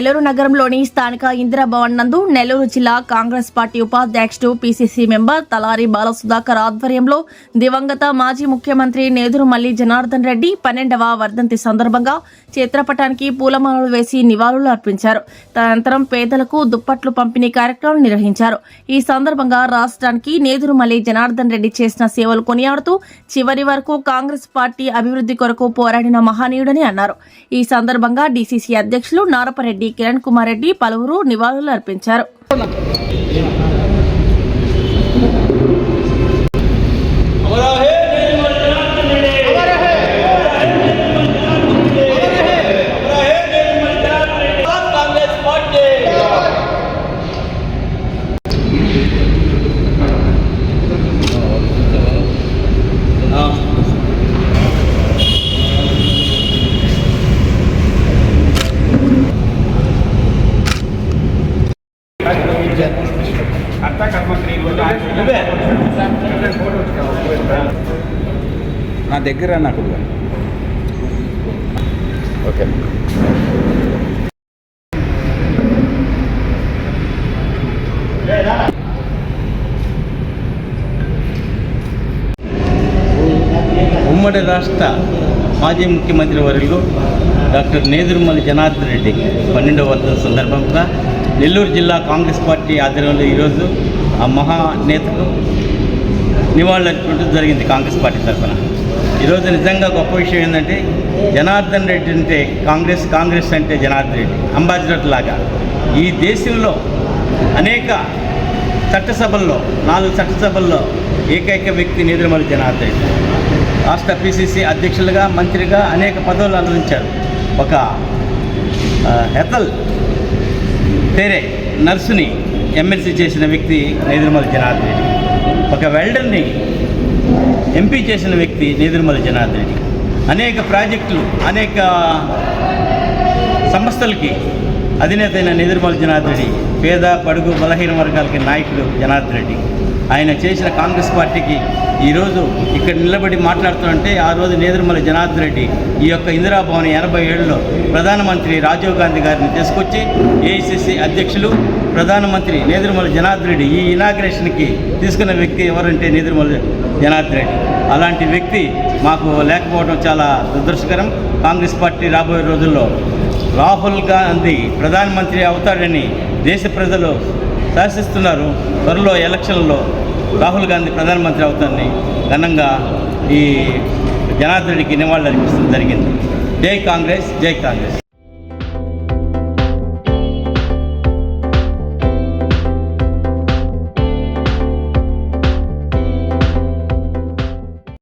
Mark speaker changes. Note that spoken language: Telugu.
Speaker 1: నెల్లూరు నగరంలోని స్థానిక ఇందిరాభవన్ నందు నెల్లూరు జిల్లా కాంగ్రెస్ పార్టీ ఉపాధ్యక్షుడు పిసిసి మెంబర్ తలారి బాలసుధాకర్ ఆధ్వర్యంలో దివంగత మాజీ ముఖ్యమంత్రి నేదురుమల్లి జనార్దన్ రెడ్డి 12వ వర్ధంతి సందర్భంగా చిత్రపటానికి పూలమాలలు వేసి నివాళులు అర్పించారు. తదనంతరం పేదలకు దుప్పట్లు పంపిణీ కార్యక్రమం నిర్వహించారు. ఈ సందర్భంగా రాష్ట్రానికి నేదురుమల్లి జనార్దన్ రెడ్డి చేసిన సేవలు కొనియాడుతూ చివరి వరకు కాంగ్రెస్ పార్టీ అభివృద్ధి కొరకు పోరాడిన మహనీయుడని అన్నారు. ఈ సందర్భంగా డిసిసి అధ్యక్షులు నారపరెడ్డి కిరణ్ కుమార్ రెడ్డి పలువురు నివాళులు అర్పించారు.
Speaker 2: నా దగ్గర నాకు ఓకే.
Speaker 3: ఉమ్మడి రాష్ట్ర మాజీ ముఖ్యమంత్రి వర్యులు డాక్టర్ నేదురుమల్లి జనార్దన్ రెడ్డి 12వ వర్ధంతి సందర్భంగా నెల్లూరు జిల్లా కాంగ్రెస్ పార్టీ ఆధ్వర్యంలో ఈరోజు ఆ మహానేతకు నివాళులర్పించడం జరిగింది. కాంగ్రెస్ పార్టీ తరఫున ఈరోజు నిజంగా గొప్ప విషయం ఏంటంటే జనార్దన్ రెడ్డి అంటే కాంగ్రెస్ అంటే జనార్దన్ రెడ్డి అంబాసిడర్ లాగా ఈ దేశంలో అనేక చట్టసభల్లో 4 చట్టసభల్లో ఏకైక వ్యక్తి నేదురుమల్లి జనార్దన్ రెడ్డి. రాష్ట్ర పిసిసి అధ్యక్షులుగా మంత్రిగా అనేక పదవులు అందించారు. ఒక హెతల్ పేరే నర్సుని ఎమ్మెల్సీ చేసిన వ్యక్తి నేదురుమల్లి జనార్దన్ రెడ్డి. ఒక వెల్డర్ని ఎంపీ చేసిన వ్యక్తి నేదురుమల్లి జనార్దన్ రెడ్డి. అనేక ప్రాజెక్టులు అనేక సంస్థలకి అధినేత అయిన నేదురుమల్లి జనార్దన్ రెడ్డి. పేద బడుగు బలహీన వర్గాలకి నాయకుడు జనార్దన్ రెడ్డి. ఆయన చేసిన కాంగ్రెస్ పార్టీకి ఈరోజు ఇక్కడ నిలబడి మాట్లాడుతుంటే ఆ రోజు నేదురుమల్లి జనార్దన్ రెడ్డి ఈ యొక్క ఇందిరాభవన్ 87లో ప్రధానమంత్రి రాజీవ్ గాంధీ గారిని తీసుకొచ్చి ఏఐసిసి అధ్యక్షులు ప్రధానమంత్రి నేదురుమల్లి జనార్దన్ రెడ్డి ఈ ఇనాగ్రేషన్కి తీసుకున్న వ్యక్తి ఎవరంటే నేదురుమల్లి జనార్దన్ రెడ్డి. అలాంటి వ్యక్తి మాకు లేకపోవడం చాలా దురదృష్టకరం. కాంగ్రెస్ పార్టీ రాబోయే రోజుల్లో రాహుల్ గాంధీ ప్రధానమంత్రి అవుతాడని దేశ ప్రజలు శాసిస్తున్నారు. త్వరలో ఎలక్షన్లలో రాహుల్ గాంధీ ప్రధానమంత్రి అవుతారని ఘనంగా ఈ జనార్దన్ రెడ్డికి నివాళులు అర్పించడం జరిగింది. జై కాంగ్రెస్, జై కాంగ్రెస్.